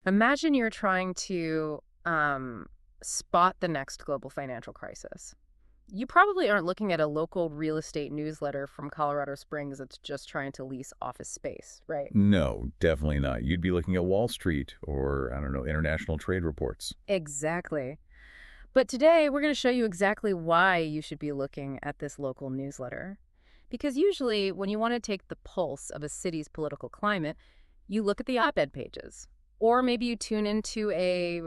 Imagine you're trying to spot the next global financial crisis. You probably aren't looking at a local real estate newsletter from Colorado Springs that's just trying to lease office space, right? No, definitely not. You'd be looking at Wall Street or, I don't know, international trade reports. Exactly. But today, we're going to show you exactly why you should be looking at this local newsletter. Because usually, when you want to take the pulse of a city's political climate, you look at the op-ed pages. Or maybe you tune into a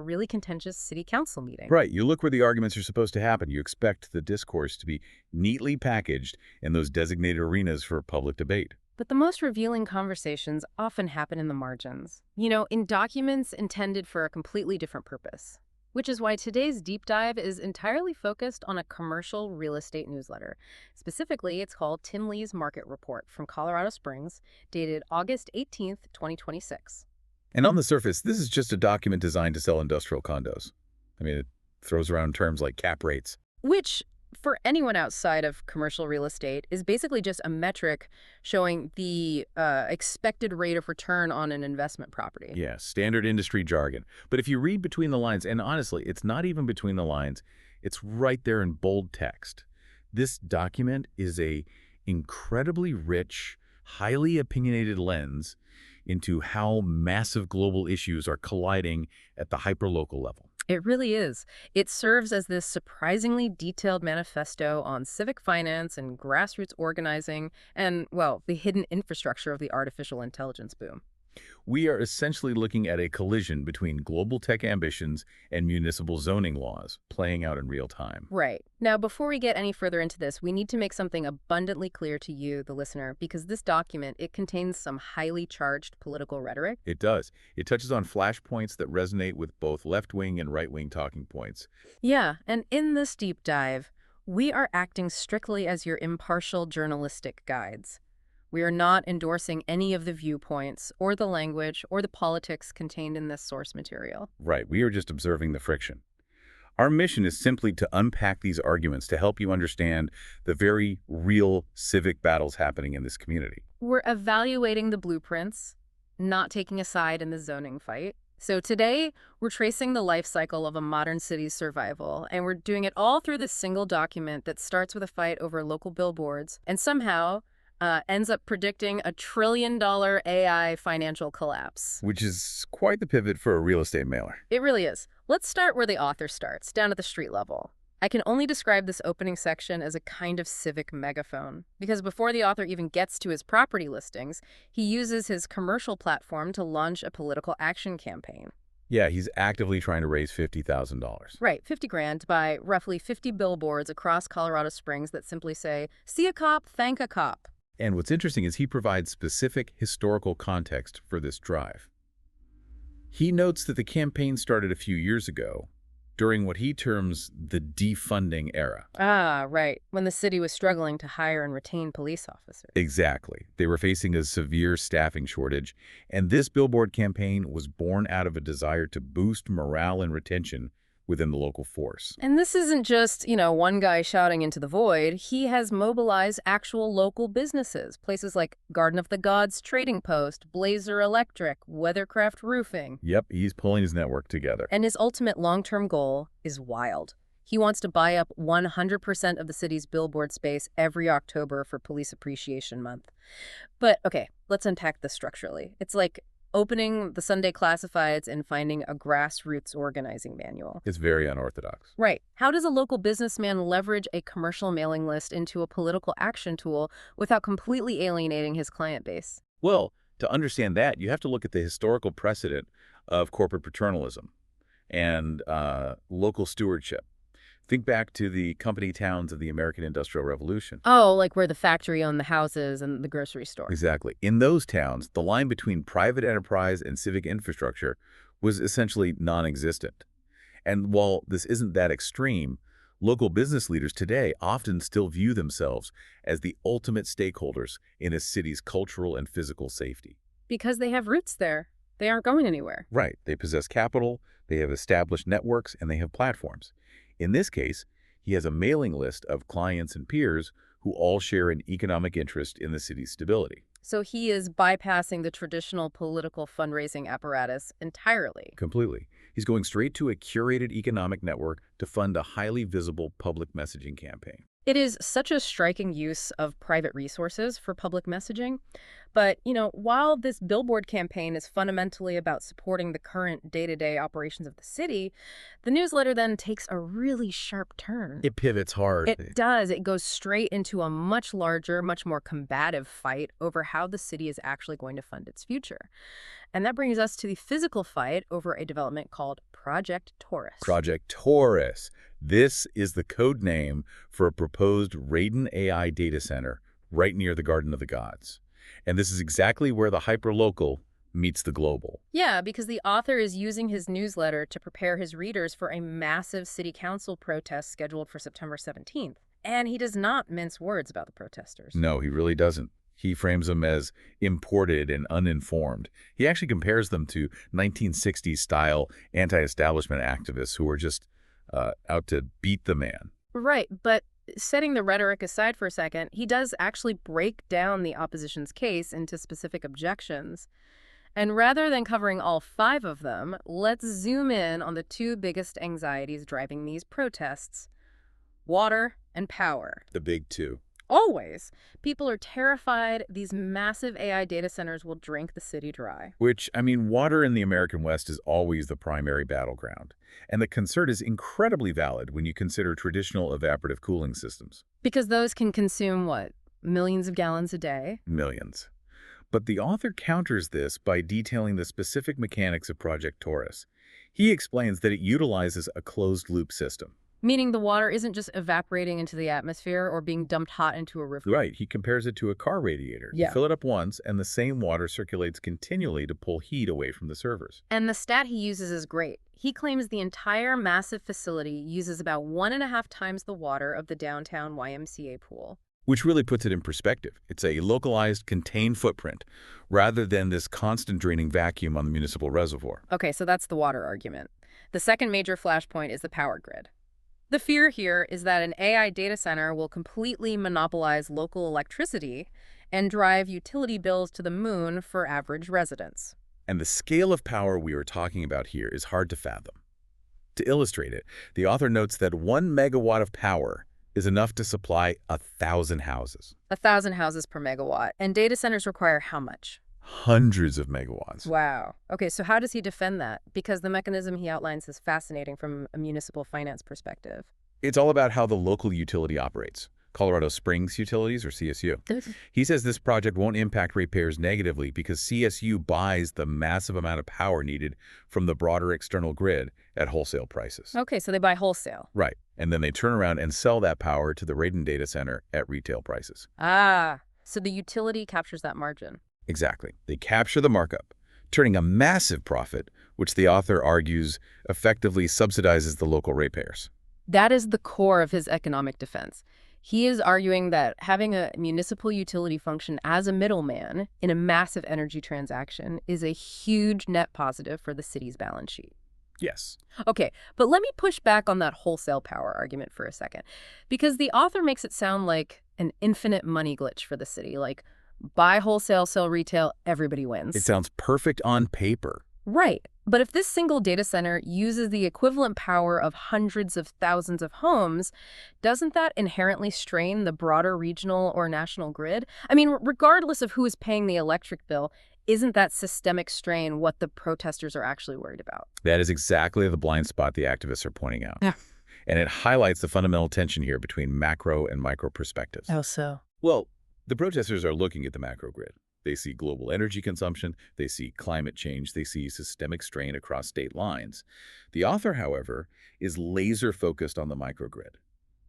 really contentious city council meeting. Right, you look where the arguments are supposed to happen. You expect the discourse to be neatly packaged in those designated arenas for public debate. But the most revealing conversations often happen in the margins. In documents intended for a completely different purpose. Which is why today's deep dive is entirely focused on a commercial real estate newsletter. Specifically, it's called Tim Lee's Market Report from Colorado Springs, dated August 18th, 2026. And on the surface, this is just a document designed to sell industrial condos. I mean, it throws around terms like cap rates. Which, for anyone outside of commercial real estate, is basically just a metric showing the expected rate of return on an investment property. Yeah, standard industry jargon. But if you read between the lines, and honestly, it's not even between the lines, it's right there in bold text. This document is a incredibly rich, highly opinionated lens into how massive global issues are colliding at the hyperlocal level. It really is. It serves as this surprisingly detailed manifesto on civic finance and grassroots organizing and, well, the hidden infrastructure of the artificial intelligence boom. We are essentially looking at a collision between global tech ambitions and municipal zoning laws playing out in real time. Right. Now, before we get any further into this, we need to make something abundantly clear to you, the listener, because this document, it contains some highly charged political rhetoric. It does. It touches on flashpoints that resonate with both left-wing and right-wing talking points. Yeah, and in this deep dive, we are acting strictly as your impartial journalistic guides. We are not endorsing any of the viewpoints or the language or the politics contained in this source material. Right, we are just observing the friction. Our mission is simply to unpack these arguments to help you understand the very real civic battles happening in this community. We're evaluating the blueprints, not taking a side in the zoning fight. So today, we're tracing the life cycle of a modern city's survival, and we're doing it all through this single document that starts with a fight over local billboards and somehow ends up predicting a $1 trillion AI financial collapse. Which is quite the pivot for a real estate mailer. It really is. Let's start where the author starts, down at the street level. I can only describe this opening section as a kind of civic megaphone, because before the author even gets to his property listings, he uses his commercial platform to launch a political action campaign. Yeah, he's actively trying to raise $50,000. Right, 50 grand by roughly 50 billboards across Colorado Springs that simply say, "See a cop, thank a cop." And what's interesting is he provides specific historical context for this drive. He notes that the campaign started a few years ago, during what he terms the defunding era. Ah, right, when the city was struggling to hire and retain police officers. Exactly. They were facing a severe staffing shortage, and this billboard campaign was born out of a desire to boost morale and retention within the local force. And this isn't just, one guy shouting into the void. He has mobilized actual local businesses, places like Garden of the Gods Trading Post, Blazer Electric, Weathercraft Roofing. Yep, he's pulling his network together. And his ultimate long-term goal is wild. He wants to buy up 100% of the city's billboard space every October for Police Appreciation Month. But, okay, let's unpack this structurally. It's like opening the Sunday classifieds and finding a grassroots organizing manual. It's very unorthodox. Right. How does a local businessman leverage a commercial mailing list into a political action tool without completely alienating his client base? Well, to understand that, you have to look at the historical precedent of corporate paternalism and local stewardship. Think back to the company towns of the American Industrial Revolution. Oh, like where the factory owned the houses and the grocery store. Exactly. In those towns, the line between private enterprise and civic infrastructure was essentially non-existent. And while this isn't that extreme, local business leaders today often still view themselves as the ultimate stakeholders in a city's cultural and physical safety. Because they have roots there. They aren't going anywhere. Right. They possess capital, they have established networks, and they have platforms. In this case, he has a mailing list of clients and peers who all share an economic interest in the city's stability. So he is bypassing the traditional political fundraising apparatus entirely. Completely. He's going straight to a curated economic network to fund a highly visible public messaging campaign. It is such a striking use of private resources for public messaging. But, while this billboard campaign is fundamentally about supporting the current day-to-day operations of the city, the newsletter then takes a really sharp turn. It pivots hard. It does. It goes straight into a much larger, much more combative fight over how the city is actually going to fund its future. And that brings us to the physical fight over a development called Project Taurus. Project Taurus. This is the code name for a proposed Raiden AI data center right near the Garden of the Gods. And this is exactly where the hyperlocal meets the global. Yeah, because the author is using his newsletter to prepare his readers for a massive city council protest scheduled for September 17th. And he does not mince words about the protesters. No, he really doesn't. He frames them as imported and uninformed. He actually compares them to 1960s-style anti-establishment activists who were just out to beat the man. Right, but setting the rhetoric aside for a second, he does actually break down the opposition's case into specific objections. And rather than covering all 5 of them, let's zoom in on the 2 biggest anxieties driving these protests: water and power. The big two. Always. People are terrified these massive AI data centers will drink the city dry. Which, I mean, water in the American West is always the primary battleground. And the concern is incredibly valid when you consider traditional evaporative cooling systems. Because those can consume, what, millions of gallons a day? Millions. But the author counters this by detailing the specific mechanics of Project Taurus. He explains that it utilizes a closed-loop system. Meaning the water isn't just evaporating into the atmosphere or being dumped hot into a river. Right, he compares it to a car radiator. Yeah. You fill it up once, and the same water circulates continually to pull heat away from the servers. And the stat he uses is great. He claims the entire massive facility uses about 1.5 times the water of the downtown YMCA pool. Which really puts it in perspective. It's a localized, contained footprint, rather than this constant draining vacuum on the municipal reservoir. Okay, so that's the water argument. The second major flashpoint is the power grid. The fear here is that an AI data center will completely monopolize local electricity and drive utility bills to the moon for average residents. And the scale of power we are talking about here is hard to fathom. To illustrate it, the author notes that 1 megawatt of power is enough to supply 1,000 houses. 1,000 houses per megawatt. And data centers require how much? Hundreds of megawatts. Wow. Okay, so how does he defend that? Because the mechanism he outlines is fascinating from a municipal finance perspective. It's all about how the local utility operates. Colorado Springs Utilities, or CSU. He says this project won't impact ratepayers negatively because CSU buys the massive amount of power needed from the broader external grid at wholesale prices. Okay, so they buy wholesale. Right. And then they turn around and sell that power to the Raiden data center at retail prices. Ah, so the utility captures that margin. Exactly. They capture the markup, turning a massive profit, which the author argues effectively subsidizes the local ratepayers. That is the core of his economic defense. He is arguing that having a municipal utility function as a middleman in a massive energy transaction is a huge net positive for the city's balance sheet. Yes. Okay, but let me push back on that wholesale power argument for a second, because the author makes it sound like an infinite money glitch for the city, like buy wholesale, sell retail, everybody wins. It sounds perfect on paper. Right. But if this single data center uses the equivalent power of hundreds of thousands of homes, doesn't that inherently strain the broader regional or national grid? I mean, regardless of who is paying the electric bill, isn't that systemic strain what the protesters are actually worried about? That is exactly the blind spot the activists are pointing out. Yeah. And it highlights the fundamental tension here between macro and micro perspectives. How so? Well, the protesters are looking at the macro grid. They see global energy consumption, they see climate change, they see systemic strain across state lines. The author, however, is laser-focused on the microgrid.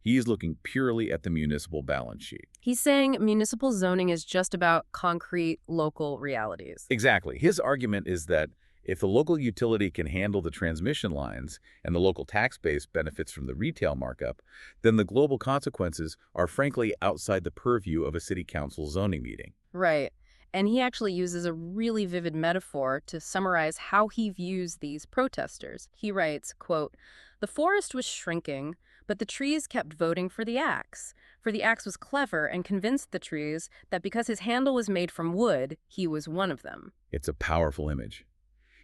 He is looking purely at the municipal balance sheet. He's saying municipal zoning is just about concrete local realities. Exactly. His argument is that if the local utility can handle the transmission lines and the local tax base benefits from the retail markup, then the global consequences are frankly outside the purview of a city council zoning meeting. Right. And he actually uses a really vivid metaphor to summarize how he views these protesters. He writes, quote, "The forest was shrinking But the trees kept voting for the axe. For the axe was clever and convinced the trees that because his handle was made from wood, he was one of them. It's a powerful image.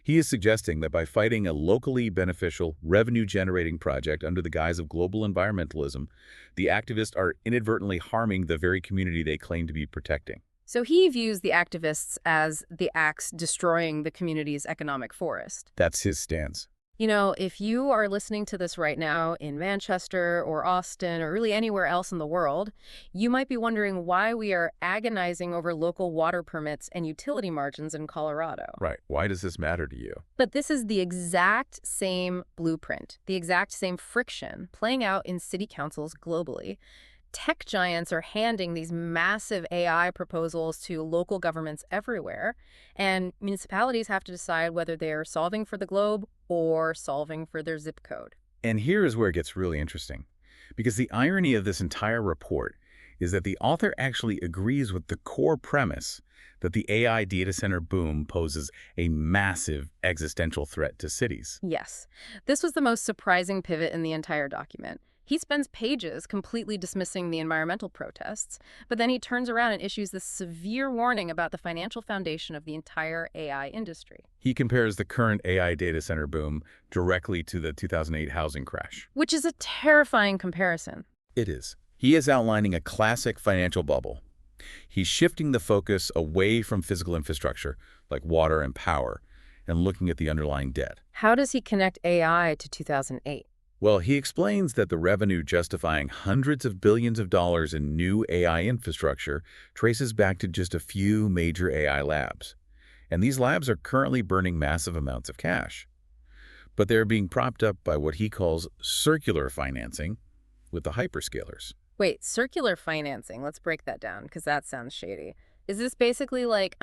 He is suggesting that by fighting a locally beneficial, revenue-generating project under the guise of global environmentalism, the activists are inadvertently harming the very community they claim to be protecting. So he views the activists as the axe destroying the community's economic forest. That's his stance. You know, if you are listening to this right now in Manchester or Austin or really anywhere else in the world, you might be wondering why we are agonizing over local water permits and utility margins in Colorado. Right. Why does this matter to you? But this is the exact same blueprint, the exact same friction playing out in city councils globally. Tech giants are handing these massive AI proposals to local governments everywhere, and municipalities have to decide whether they're solving for the globe or solving for their zip code. And here is where it gets really interesting, because the irony of this entire report is that the author actually agrees with the core premise that the AI data center boom poses a massive existential threat to cities. Yes, this was the most surprising pivot in the entire document. He spends pages completely dismissing the environmental protests, but then he turns around and issues this severe warning about the financial foundation of the entire AI industry. He compares the current AI data center boom directly to the 2008 housing crash. Which is a terrifying comparison. It is. He is outlining a classic financial bubble. He's shifting the focus away from physical infrastructure, like water and power, and looking at the underlying debt. How does he connect AI to 2008? Well, he explains that the revenue justifying hundreds of billions of dollars in new AI infrastructure traces back to just a few major AI labs. And these labs are currently burning massive amounts of cash. But they're being propped up by what he calls circular financing with the hyperscalers. Wait, circular financing. Let's break that down, because that sounds shady. Is this basically like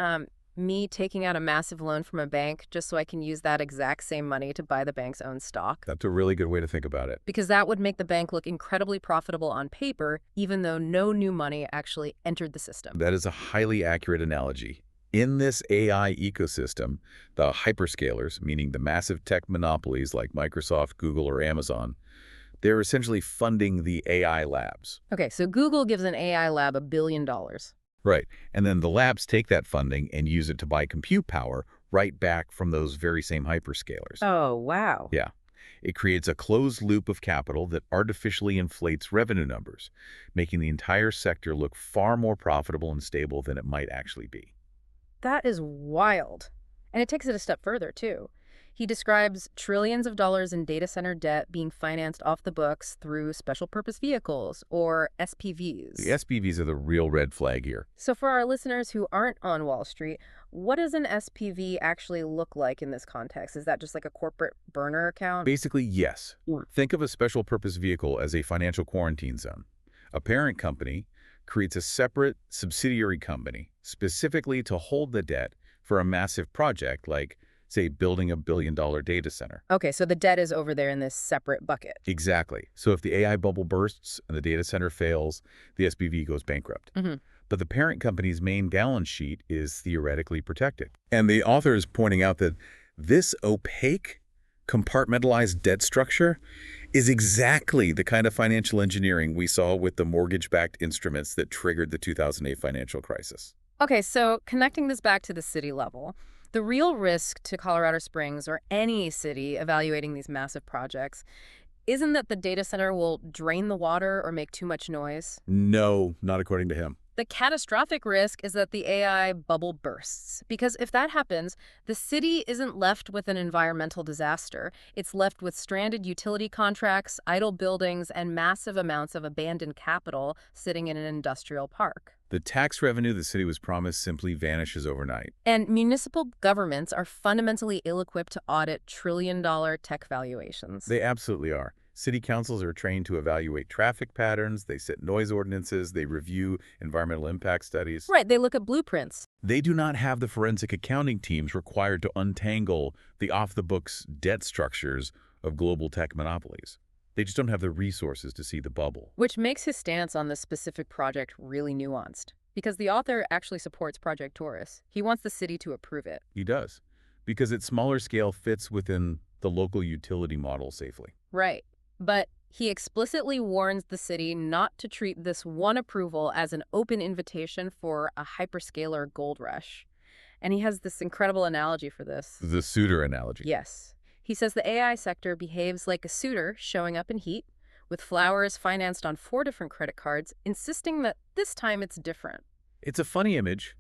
me taking out a massive loan from a bank just so I can use that exact same money to buy the bank's own stock? That's a really good way to think about it. Because that would make the bank look incredibly profitable on paper, even though no new money actually entered the system. That is a highly accurate analogy. In this AI ecosystem, the hyperscalers, meaning the massive tech monopolies like Microsoft, Google, or Amazon, they're essentially funding the AI labs. Okay, so Google gives an AI lab $1 billion. Right. And then the labs take that funding and use it to buy compute power right back from those very same hyperscalers. Oh, wow. Yeah. It creates a closed loop of capital that artificially inflates revenue numbers, making the entire sector look far more profitable and stable than it might actually be. That is wild. And it takes it a step further, too. He describes trillions of dollars in data center debt being financed off the books through special purpose vehicles, or SPVs. The SPVs are the real red flag here. So for our listeners who aren't on Wall Street, what does an SPV actually look like in this context? Is that just like a corporate burner account? Basically, yes. Think of a special purpose vehicle as a financial quarantine zone. A parent company creates a separate subsidiary company specifically to hold the debt for a massive project like, say, building a billion-dollar data center. Okay, so the debt is over there in this separate bucket. Exactly. So if the AI bubble bursts and the data center fails, the SPV goes bankrupt. But the parent company's main balance sheet is theoretically protected. And the author is pointing out that this opaque, compartmentalized debt structure is exactly the kind of financial engineering we saw with the mortgage-backed instruments that triggered the 2008 financial crisis. Okay, so connecting this back to the city level, the real risk to Colorado Springs or any city evaluating these massive projects isn't that the data center will drain the water or make too much noise. No, not according to him. The catastrophic risk is that the AI bubble bursts, because if that happens, the city isn't left with an environmental disaster. It's left with stranded utility contracts, idle buildings, and massive amounts of abandoned capital sitting in an industrial park. The tax revenue the city was promised simply vanishes overnight. And municipal governments are fundamentally ill-equipped to audit trillion-dollar tech valuations. They absolutely are. City councils are trained to evaluate traffic patterns, they set noise ordinances, they review environmental impact studies. Right, they look at blueprints. They do not have the forensic accounting teams required to untangle the off-the-books debt structures of global tech monopolies. They just don't have the resources to see the bubble. Which makes his stance on this specific project really nuanced, because the author actually supports Project Taurus. He wants the city to approve it. He does, because its smaller scale fits within the local utility model safely. Right. But He explicitly warns the city not to treat this one approval as an open invitation for a hyperscaler gold rush. And he has this incredible analogy for this. The suitor analogy. Yes. He says the AI sector behaves like a suitor showing up in heat, with flowers financed on 4 different credit cards, insisting that this time it's different. It's a funny image,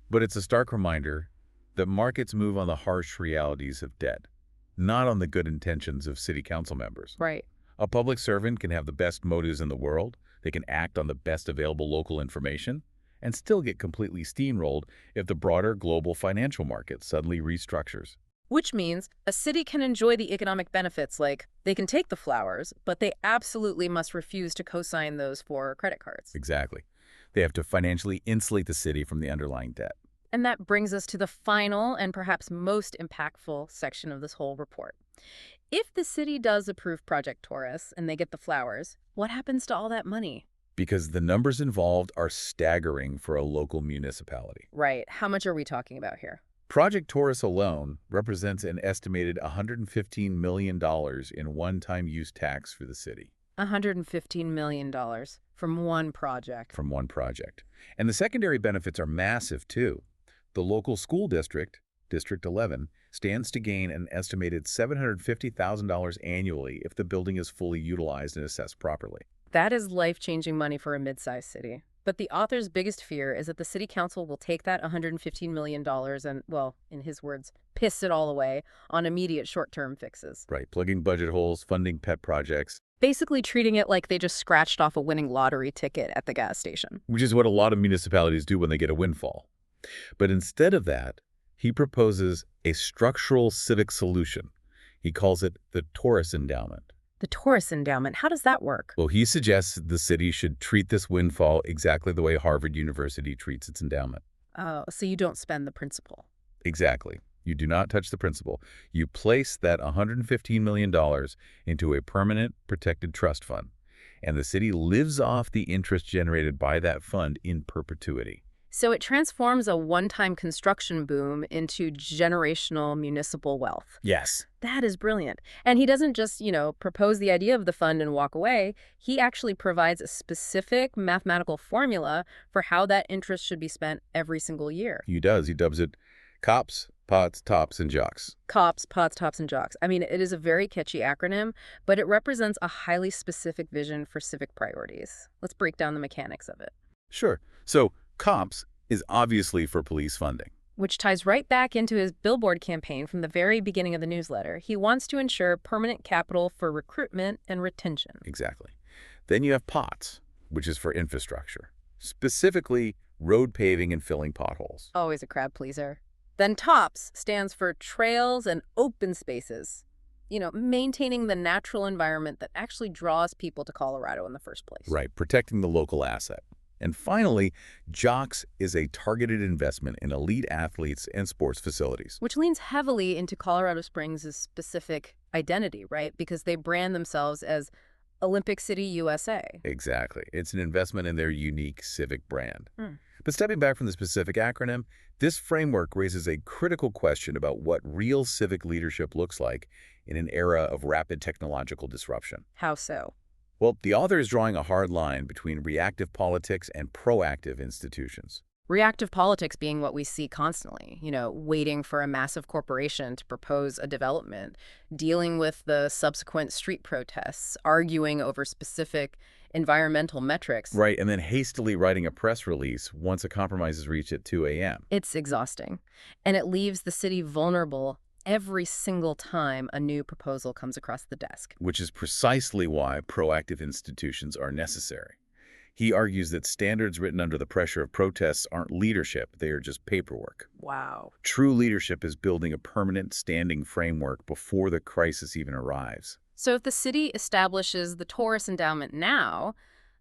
but it's a stark reminder that markets move on the harsh realities of debt, not on the good intentions of city council members. Right. A public servant can have the best motives in the world, they can act on the best available local information, and still get completely steamrolled if the broader global financial market suddenly restructures. Which means a city can enjoy the economic benefits, like they can take the flowers, but they absolutely must refuse to co-sign those 4 credit cards. Exactly. They have to financially insulate the city from the underlying debt. And that brings us to the final and perhaps most impactful section of this whole report. If the city does approve Project Taurus and they get the flowers, what happens to all that money? Because the numbers involved are staggering for a local municipality. Right. How much are we talking about here? Project Taurus alone represents an estimated $115 million in one-time use tax for the city. $115 million from one project. From one project. And the secondary benefits are massive, too. The local school district, District 11, stands to gain an estimated $750,000 annually if the building is fully utilized and assessed properly. That is life-changing money for a mid-sized city. But the author's biggest fear is that the city council will take that $115 million and, well, in his words, piss it all away on immediate short-term fixes. Right, plugging budget holes, funding pet projects. Basically treating it like they just scratched off a winning lottery ticket at the gas station. Which is what a lot of municipalities do when they get a windfall. But instead of that, he proposes a structural civic solution. He calls it the Taurus Endowment. The Taurus Endowment, how does that work? Well, he suggests the city should treat this windfall exactly the way Harvard University treats its endowment. Oh, so you don't spend the principal. Exactly. You do not touch the principal. You place that $115 million into a permanent protected trust fund, and the city lives off the interest generated by that fund in perpetuity. So it transforms a one-time construction boom into generational municipal wealth. Yes. That is brilliant. And he doesn't just, propose the idea of the fund and walk away. He actually provides a specific mathematical formula for how that interest should be spent every single year. He does. He dubs it COPS, POTS, TOPS, and JOCS. COPS, POTS, TOPS, and JOCS. I mean, it is a very catchy acronym, but it represents a highly specific vision for civic priorities. Let's break down the mechanics of it. Sure. So COPS is obviously for police funding. Which ties right back into his billboard campaign from the very beginning of the newsletter. He wants to ensure permanent capital for recruitment and retention. Exactly. Then you have POTS, which is for infrastructure, specifically road paving and filling potholes. Always a crowd pleaser. Then TOPS stands for trails and open spaces. Maintaining the natural environment that actually draws people to Colorado in the first place. Right, protecting the local asset. And finally, JOCS is a targeted investment in elite athletes and sports facilities. Which leans heavily into Colorado Springs' specific identity, right? Because they brand themselves as Olympic City, USA. Exactly. It's an investment in their unique civic brand. Hmm. But stepping back from the specific acronym, this framework raises a critical question about what real civic leadership looks like in an era of rapid technological disruption. How so? Well, the author is drawing a hard line between reactive politics and proactive institutions. Reactive politics being what we see constantly, waiting for a massive corporation to propose a development, dealing with the subsequent street protests, arguing over specific environmental metrics. Right, and then hastily writing a press release once a compromise is reached at 2 a.m. It's exhausting, and it leaves the city vulnerable every single time a new proposal comes across the desk. Which is precisely why proactive institutions are necessary. He argues that standards written under the pressure of protests aren't leadership, they are just paperwork. Wow. True leadership is building a permanent standing framework before the crisis even arrives. So if the city establishes the Taurus Endowment now,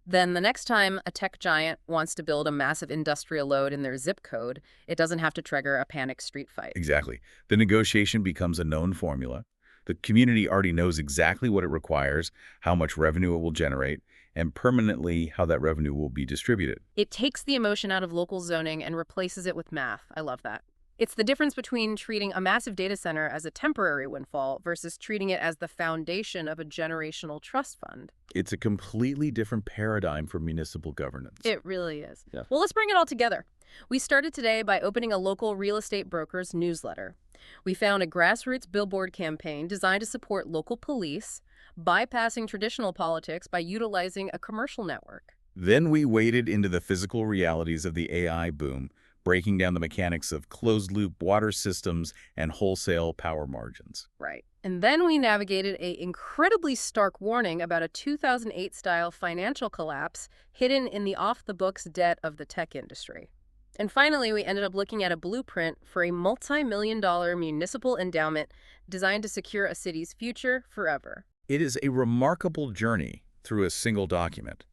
then the next time a tech giant wants to build a massive industrial load in their zip code, it doesn't have to trigger a panic street fight. Exactly. The negotiation becomes a known formula. The community already knows exactly what it requires, how much revenue it will generate, and permanently how that revenue will be distributed. It takes the emotion out of local zoning and replaces it with math. I love that. It's the difference between treating a massive data center as a temporary windfall versus treating it as the foundation of a generational trust fund. It's a completely different paradigm for municipal governance. It really is. Yeah. Well, let's bring it all together. We started today by opening a local real estate broker's newsletter. We found a grassroots billboard campaign designed to support local police, bypassing traditional politics by utilizing a commercial network. Then we waded into the physical realities of the AI boom, breaking down the mechanics of closed-loop water systems and wholesale power margins. Right. And then we navigated a incredibly stark warning about a 2008-style financial collapse hidden in the off-the-books debt of the tech industry. And finally, we ended up looking at a blueprint for a multi-million-dollar municipal endowment designed to secure a city's future forever. It is a remarkable journey through a single document.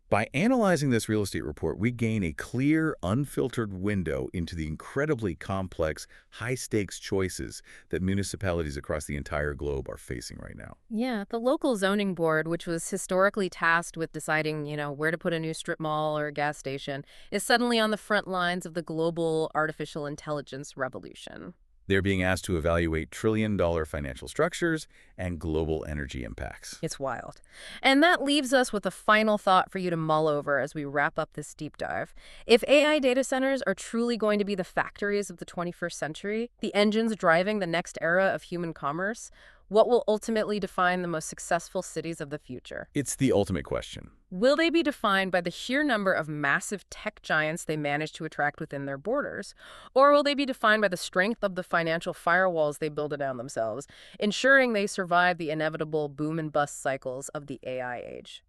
By analyzing this real estate report, we gain a clear, unfiltered window into the incredibly complex, high-stakes choices that municipalities across the entire globe are facing right now. Yeah, the local zoning board, which was historically tasked with deciding, where to put a new strip mall or a gas station, is suddenly on the front lines of the global artificial intelligence revolution. They're being asked to evaluate trillion-dollar financial structures and global energy impacts. It's wild. And that leaves us with a final thought for you to mull over as we wrap up this deep dive. If AI data centers are truly going to be the factories of the 21st century, the engines driving the next era of human commerce, what will ultimately define the most successful cities of the future? It's the ultimate question. Will they be defined by the sheer number of massive tech giants they manage to attract within their borders? Or will they be defined by the strength of the financial firewalls they build around themselves, ensuring they survive the inevitable boom and bust cycles of the AI age?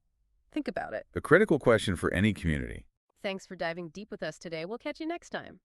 Think about it. A critical question for any community. Thanks for diving deep with us today. We'll catch you next time.